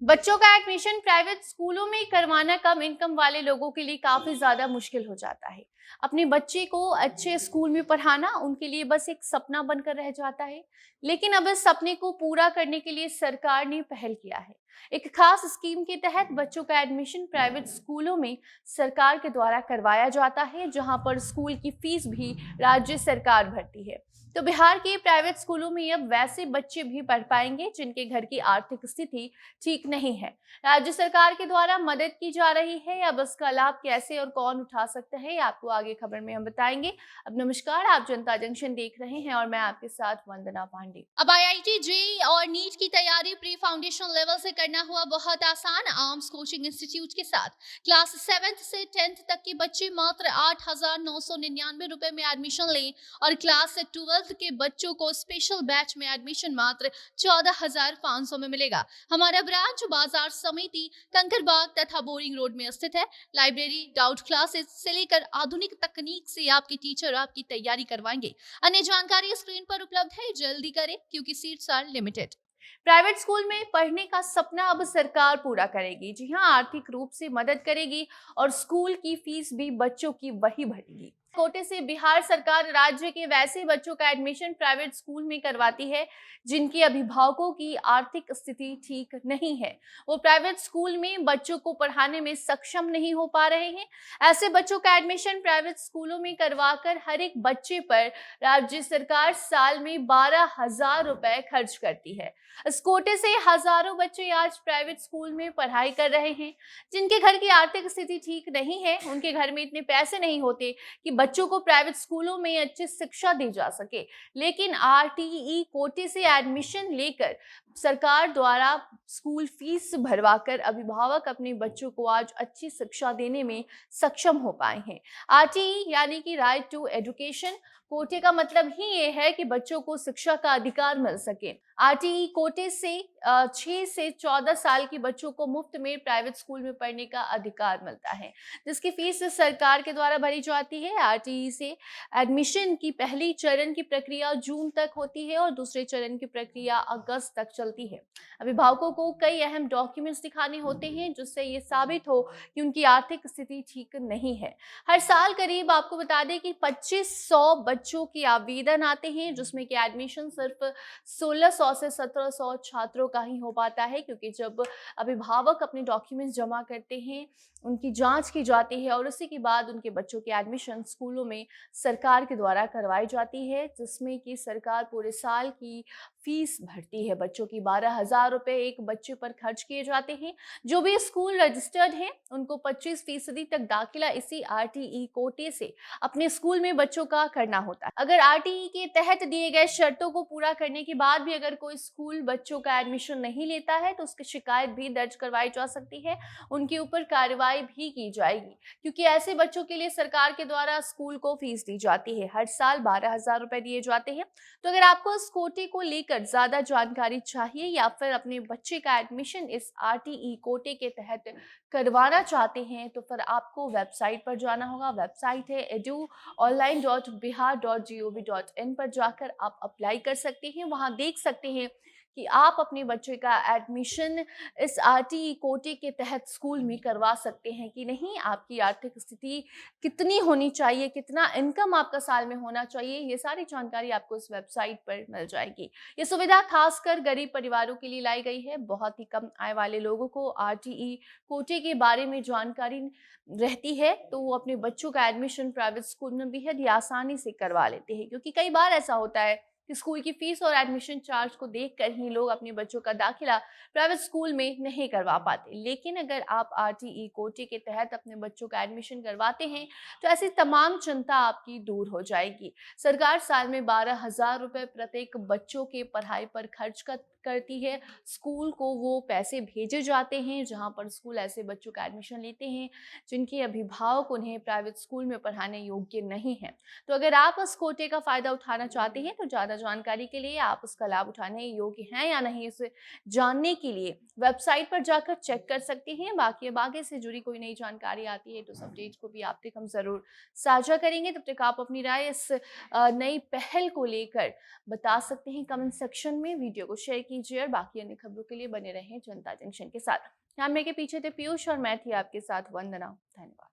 बच्चों का admission private स्कूलों में करवाना कम इनकम वाले लोगों के लिए काफी ज्यादा मुश्किल हो जाता है। अपने बच्चे को अच्छे स्कूल में पढ़ाना उनके लिए बस एक सपना बनकर रह जाता है। लेकिन अब इस सपने को पूरा करने के लिए सरकार ने पहल किया है। एक खास स्कीम के तहत बच्चों का एडमिशन प्राइवेट स्कूलों में सरकार के द्वारा करवाया जाता है, जहां पर स्कूल की फीस भी राज्य सरकार भरती है। तो बिहार के प्राइवेट स्कूलों में अब वैसे बच्चे भी पढ़ पाएंगे जिनके घर की आर्थिक स्थिति ठीक नहीं है। राज्य सरकार के द्वारा मदद की जा रही है। अब इसका लाभ कैसे और कौन उठा सकता है, आपको आगे खबर में हम बताएंगे। अब नमस्कार, आप जनता जंक्शन देख रहे हैं और मैं आपके साथ वंदना पांडे। अब आईआईटी जेईई और नीट की तैयारी प्री फाउंडेशन लेवल से करना हुआ बहुत आसान। आर्म्स कोचिंग इंस्टीट्यूट के साथ क्लास 7th से 10th तक के बच्चे मात्र 8,999 रुपए में एडमिशन लें और क्लास 12th के बच्चों को स्पेशल बैच में एडमिशन मात्र 14,500 में मिलेगा। हमारा ब्रांच बाजार समिति, कंकरबाग तथा बोरिंग रोड में स्थित है। लाइब्रेरी, डाउट क्लासेस से लेकर आधुनिक तकनीक से आपके टीचर आपकी तैयारी करवाएंगे। अन्य जानकारी स्क्रीन पर उपलब्ध है, जल्दी करें क्योंकि seats are limited. Private school में पढ़ने का सपना अब सरकार पूरा करेगी। जी हाँ, आर्थिक रूप से मदद करेगी और स्कूल की फीस भी बच्चों की वही भरेगी। कोटे से बिहार सरकार राज्य के वैसे बच्चों का एडमिशन प्राइवेट स्कूल में करवाती है जिनके अभिभावकों की आर्थिक स्थिति ठीक नहीं है। वो प्राइवेट स्कूल में बच्चों को पढ़ाने में सक्षम नहीं हो पा रहे हैं। ऐसे बच्चों का एडमिशन प्राइवेट स्कूलों में करवाकर हर एक बच्चे पर राज्य सरकार साल में 12,000 रुपए खर्च करती है। इस कोटे से हजारों बच्चे आज प्राइवेट स्कूल में पढ़ाई कर रहे हैं। जिनके घर की आर्थिक स्थिति ठीक नहीं है, उनके घर में इतने पैसे नहीं होते कि बच्चों को प्राइवेट स्कूलों में अच्छी शिक्षा दी जा सके। लेकिन आरटीई कोटे से एडमिशन लेकर सरकार द्वारा स्कूल फीस भरवाकर अभिभावक अपने बच्चों को आज अच्छी शिक्षा देने में सक्षम हो पाए हैं। आरटीई यानी कि राइट टू एजुकेशन कोटे का मतलब ही ये है कि बच्चों को शिक्षा का अधिकार मिल सके। आरटीई कोटे से 6 से 14 साल के बच्चों को मुफ्त में प्राइवेट स्कूल में पढ़ने का अधिकार मिलता है, जिसकी फीस सरकार के द्वारा भरी जाती है। आरटीई से एडमिशन की पहली चरण की प्रक्रिया जून तक होती है और दूसरे चरण की प्रक्रिया अगस्त तक चलती है। अभिभावकों को कई अहम डॉक्यूमेंट्स दिखाने होते हैं जिससे ये साबित हो कि उनकी आर्थिक स्थिति ठीक नहीं है। हर साल करीब आपको बता दें कि 2500 बच्चों के आवेदन आते हैं, जिसमें कि एडमिशन सिर्फ 1600 से 1700 छात्रों का ही हो पाता है, क्योंकि जब अभिभावक अपने डॉक्यूमेंट्स जमा करते हैं, उनकी जांच की जाती है और उसी के बाद उनके बच्चों की एडमिशन स्कूलों में सरकार के द्वारा करवाई जाती है, जिसमें कि सरकार पूरे साल की फीस भरती है। बच्चों की 12,000 रुपए एक बच्चे पर खर्च किए जाते हैं। जो भी स्कूल रजिस्टर्ड हैं उनको 25% तक दाखिला इसी आरटीई कोटे से अपने स्कूल में बच्चों का करना होता है। अगर आरटीई के तहत दिए गए शर्तों को पूरा करने के बाद भी अगर कोई स्कूल बच्चों का एडमिशन नहीं लेता है तो उसकी शिकायत भी दर्ज करवाई जा सकती है, उनके ऊपर कार्रवाई भी की जाएगी, क्योंकि ऐसे बच्चों के लिए सरकार के द्वारा स्कूल को फीस दी जाती है। हर साल 12,000 रुपए दिए जाते हैं। तो अगर आपको इस कोटे को लेकर ज्यादा जानकारी चाहिए या फिर अपने बच्चे का एडमिशन इस आरटीई कोटे के तहत करवाना चाहते हैं तो फिर आपको वेबसाइट पर जाना होगा। वेबसाइट है eduonline.bihar.gov.in पर जाकर आप अप्लाई कर सकते हैं। वहां देख सकते हैं कि आप अपने बच्चे का एडमिशन इस आरटीई कोटे के तहत स्कूल में करवा सकते हैं कि नहीं, आपकी आर्थिक स्थिति कितनी होनी चाहिए, कितना इनकम आपका साल में होना चाहिए, ये सारी जानकारी आपको इस वेबसाइट पर मिल जाएगी। ये सुविधा खासकर गरीब परिवारों के लिए लाई गई है। बहुत ही कम आय वाले लोगों को आरटीई कोटे के बारे में जानकारी रहती है तो वो अपने बच्चों का एडमिशन प्राइवेट स्कूल में बेहद ही आसानी से करवा लेते हैं, क्योंकि कई बार ऐसा होता है कि स्कूल की फीस और एडमिशन चार्ज को देखकर ही लोग अपने बच्चों का दाखिला प्राइवेट स्कूल में नहीं करवा पाते। लेकिन अगर आप आरटीई कोटे के तहत अपने बच्चों का एडमिशन करवाते हैं तो ऐसी तमाम चिंता आपकी दूर हो जाएगी। सरकार साल में 12,000 रुपए प्रत्येक बच्चों के पढ़ाई पर खर्च करती है। स्कूल को वो पैसे भेजे जाते हैं जहां पर स्कूल ऐसे बच्चों का एडमिशन लेते हैं जिनके अभिभावक उन्हें प्राइवेट स्कूल में पढ़ाने योग्य नहीं है। तो अगर आप इस कोटे का फायदा उठाना चाहते हैं तो ज्यादा जानकारी के लिए, आप उसका लाभ उठाने योग्य हैं या नहीं, इसे जानने के लिए वेबसाइट पर जाकर चेक कर सकते हैं। बाकी अब आगे से जुड़ी कोई नई जानकारी आती है तो उस अपडेट को भी आप तक हम जरूर साझा करेंगे। तब तक आप अपनी राय इस नई पहल को लेकर बता सकते हैं कमेंट सेक्शन में। वीडियो को शेयर कीजिए और बाकी अन्य खबरों के लिए बने रहें जनता जंक्शन के साथ। कैमरे के पीछे थे पीयूष और मैं थी आपके साथ वंदना। धन्यवाद।